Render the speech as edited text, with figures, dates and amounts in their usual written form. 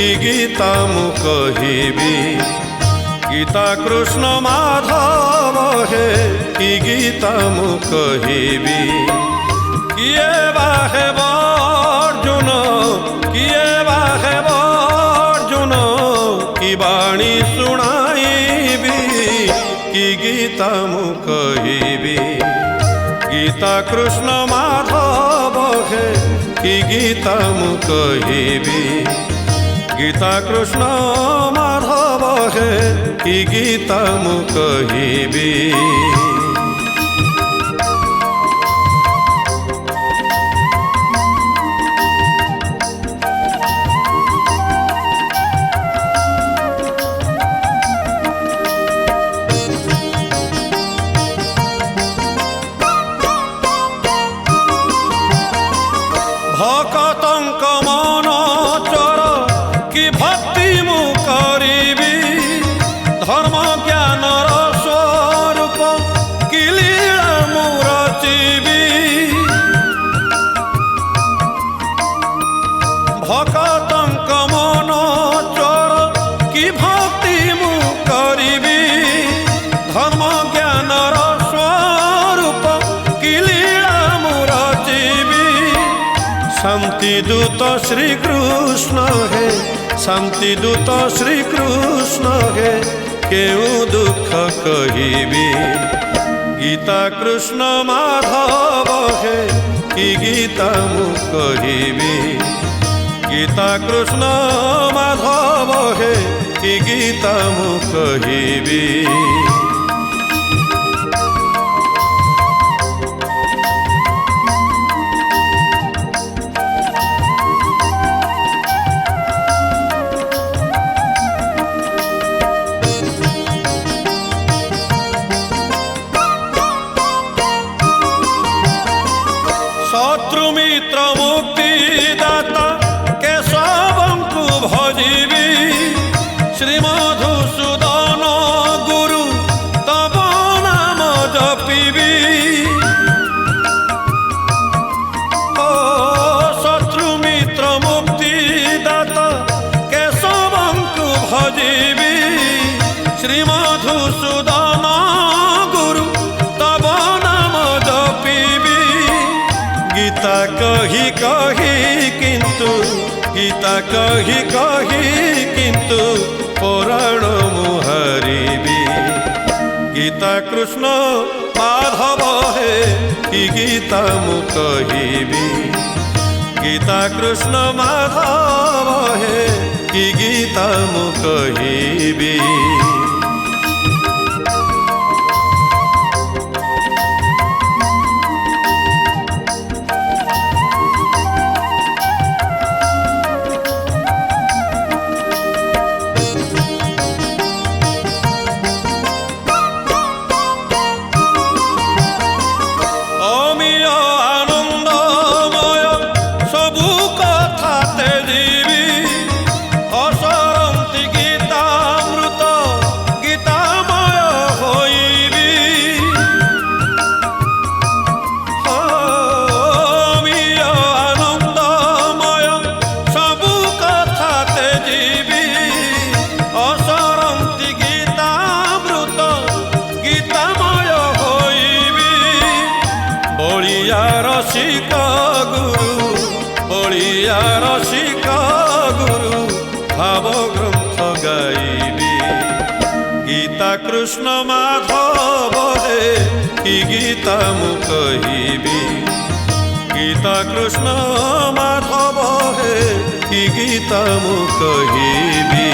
कि गीता मु कहिबी। गीता कृष्ण माधव हे कि गीता मु कहिबी। किए बाहे अर्जुन किए बाहे अर्जुन कि बाणी सुनाइबी कि गीता मु कहिबी। गीता कृष्ण माधव हे कि गीता मु कहिबी। गीता कृष्ण माधव हे कि गीता मु कहिबी। भक्तंक मन चोर कि भक्ति मु करिबी। धर्म ज्ञान स्वरूप कि लीला मु रचिबी। भक्तंक मन चोर कि भक्ति मु करिबी। धर्म ज्ञान स्वरूप कि लीला मु रचिबी। शांति दूत श्री कृष्ण हे शांति दूत श्री कृष्ण हे केउ दुख कहिबी। गीता कृष्ण माधव हे कि गीता मु कहिबी। गीता कृष्ण माधव हे कि गीता मु कहिबी। शत्रु मित्र मुक्तिदाता केशवंकु भजिबी। श्री मधुसूदन गुरु तब नाम जपिबी। ओ शत्रु मित्र मुक्तिदाता केशवंकु भजिबी। श्री मधुसूदन गुरु तब नाम जपिबी। गीता कही किंतु गीता कही किंतु पुराण मुहरिबी। गीता कृष्ण माधव हे कि गीता मु कहिबी। गीता कृष्ण माधव हे कि गीता मु कहिबी। बलिया रसिका गुरु भाव ग्रंथ गाइबी। गीता कृष्ण माधव हे कि गीता मु कहिबी। गीता कृष्ण माधव हे कि गीता मु कहिबी।